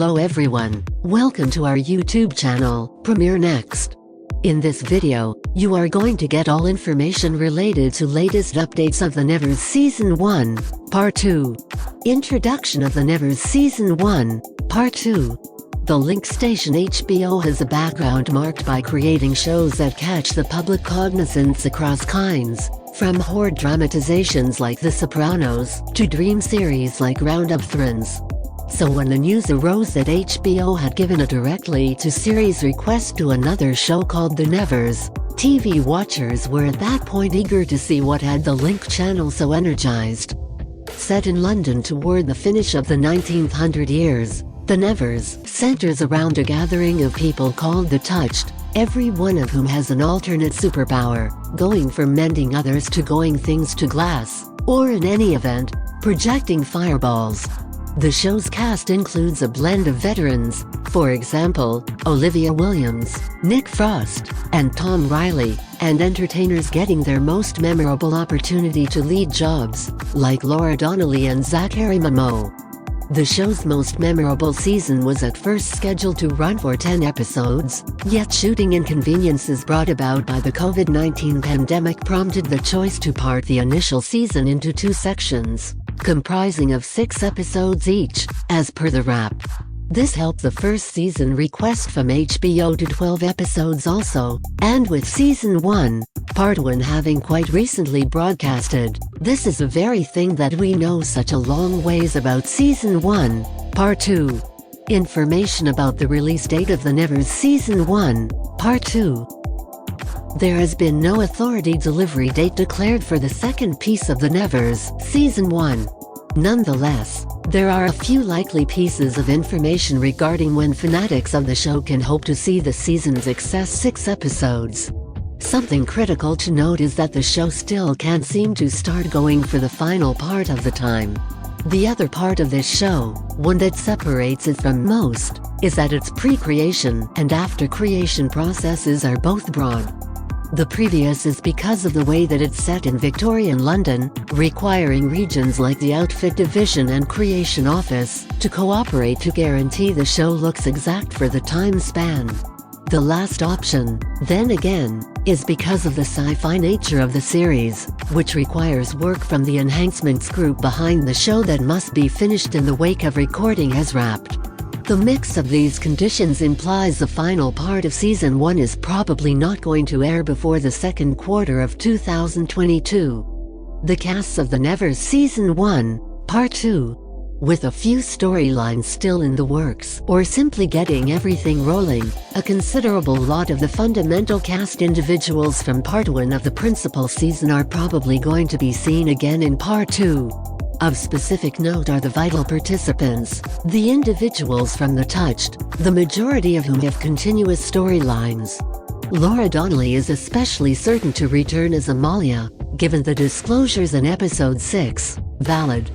Hello everyone, welcome to our YouTube channel, Premiere Next. In this video, you are going to get all information related to latest updates of The Nevers Season 1, Part 2. Introduction of The Nevers Season 1, Part 2. The Link Station HBO has a background marked by creating shows that catch the public cognizance across kinds, from horror dramatizations like The Sopranos, to dream series like Round of Thrones. So when the news arose that HBO had given a directly-to-series request to another show called The Nevers, TV watchers were at that point eager to see what had the Link channel so energized. Set in London toward the finish of the 1900 years, The Nevers centers around a gathering of people called the Touched, every one of whom has an alternate superpower, going from mending others to going things to glass, or in any event, projecting fireballs. The show's cast includes a blend of veterans, for example, Olivia Williams, Nick Frost, and Tom Riley, and entertainers getting their most memorable opportunity to lead jobs, like Laura Donnelly and Zachary Mamo. The show's most memorable season was at first scheduled to run for 10 episodes, yet shooting inconveniences brought about by the COVID-19 pandemic prompted the choice to part the initial season into 2 sections, comprising of 6 episodes each, as per the wrap. This helped the first season request from HBO to 12 episodes also, and with Season 1, Part 1 having quite recently broadcasted, this is a very thing that we know such a long ways about Season 1, Part 2. Information about the release date of The Nevers Season 1, Part 2. There has been no authority delivery date declared for the second piece of The Nevers, Season 1. Nonetheless, there are a few likely pieces of information regarding when fanatics of the show can hope to see the season's excess 6 episodes. Something critical to note is that the show still can't seem to start going for the final part of the time. The other part of this show, one that separates it from most, is that its pre-creation and after-creation processes are both broad. The previous is because of the way that it's set in Victorian London, requiring regions like the Outfit Division and Creation Office to cooperate to guarantee the show looks exact for the time span. The last option, then again, is because of the sci-fi nature of the series, which requires work from the enhancements group behind the show that must be finished in the wake of recording has wrapped. The mix of these conditions implies the final part of Season 1 is probably not going to air before the second quarter of 2022. The casts of The Nevers Season 1, Part 2, with a few storylines still in the works or simply getting everything rolling, a considerable lot of the fundamental cast individuals from Part 1 of the principal season are probably going to be seen again in Part 2. Of specific note are the vital participants, the individuals from The Touched, the majority of whom have continuous storylines. Laura Donnelly is especially certain to return as Amalia, given the disclosures in Episode 6, Valid.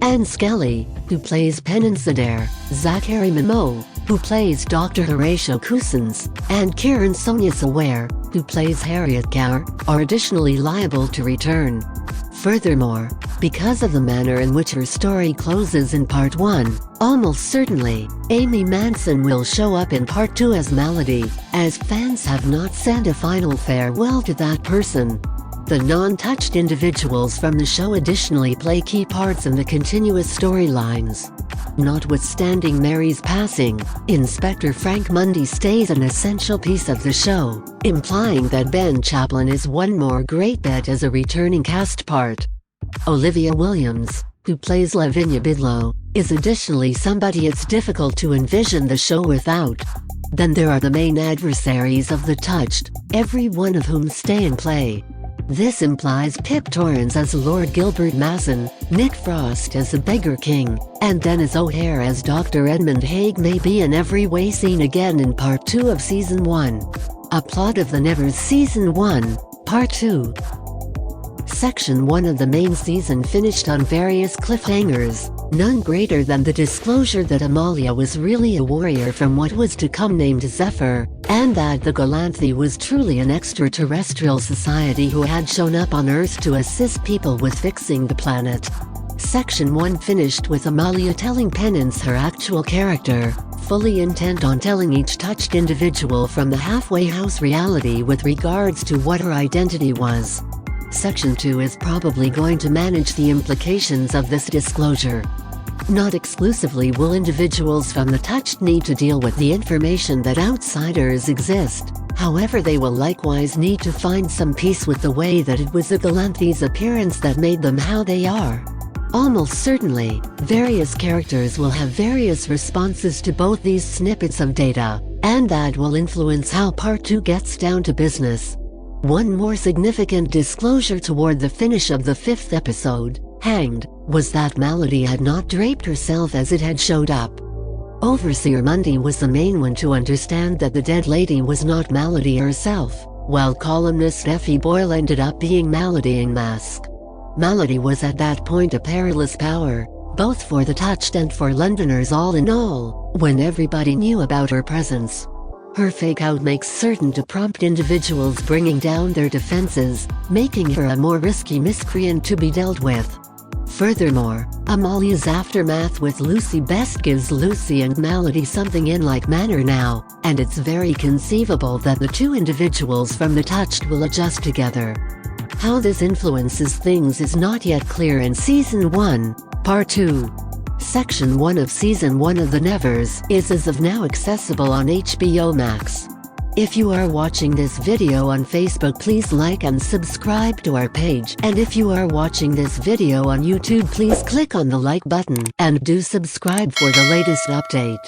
Anne Skelly, who plays Penance Adair, Zachary Mamo, who plays Dr. Horatio Cousins, and Kieran Sonia Saware, who plays Harriet Gower, are additionally liable to return. Furthermore, because of the manner in which her story closes in Part 1, almost certainly, Amy Manson will show up in Part 2 as Malady, as fans have not sent a final farewell to that person. The non-touched individuals from the show additionally play key parts in the continuous storylines. Notwithstanding Mary's passing, Inspector Frank Mundy stays an essential piece of the show, implying that Ben Chaplin is one more great bet as a returning cast part. Olivia Williams, who plays Lavinia Bidlow, is additionally somebody it's difficult to envision the show without. Then there are the main adversaries of The Touched, every one of whom stay in play. This implies Pip Torrens as Lord Gilbert Masson, Nick Frost as the Beggar King, and Dennis O'Hare as Dr. Edmund Haig may be in every way seen again in Part 2 of Season 1. A plot of The Nevers Season 1, Part 2. Section 1 of the main season finished on various cliffhangers, none greater than the disclosure that Amalia was really a warrior from what was to come named Zephyr, and that the Galanthi was truly an extraterrestrial society who had shown up on Earth to assist people with fixing the planet. Section 1 finished with Amalia telling Penance her actual character, fully intent on telling each touched individual from the halfway house reality with regards to what her identity was. Section 2 is probably going to manage the implications of this disclosure. Not exclusively will individuals from the touched need to deal with the information that outsiders exist, however they will likewise need to find some peace with the way that it was the Galanthese appearance that made them how they are. Almost certainly, various characters will have various responses to both these snippets of data, and that will influence how Part 2 gets down to business. One more significant disclosure toward the finish of the 5th episode, Hanged, was that Malady had not draped herself as it had showed up. Overseer Mundy was the main one to understand that the dead lady was not Malady herself, while columnist Effie Boyle ended up being Malady en masque. Malady was at that point a perilous power, both for the touched and for Londoners all in all, when everybody knew about her presence. Her fake-out makes certain to prompt individuals bringing down their defenses, making her a more risky miscreant to be dealt with. Furthermore, Amalia's aftermath with Lucy Best gives Lucy and Malady something in like manner now, and it's very conceivable that the two individuals from the touched will adjust together. How this influences things is not yet clear in Season 1, Part 2. Section 1 of Season 1 of The Nevers is as of now accessible on HBO Max. If you are watching this video on Facebook, please like and subscribe to our page, and if you are watching this video on YouTube, please click on the like button and do subscribe for the latest update.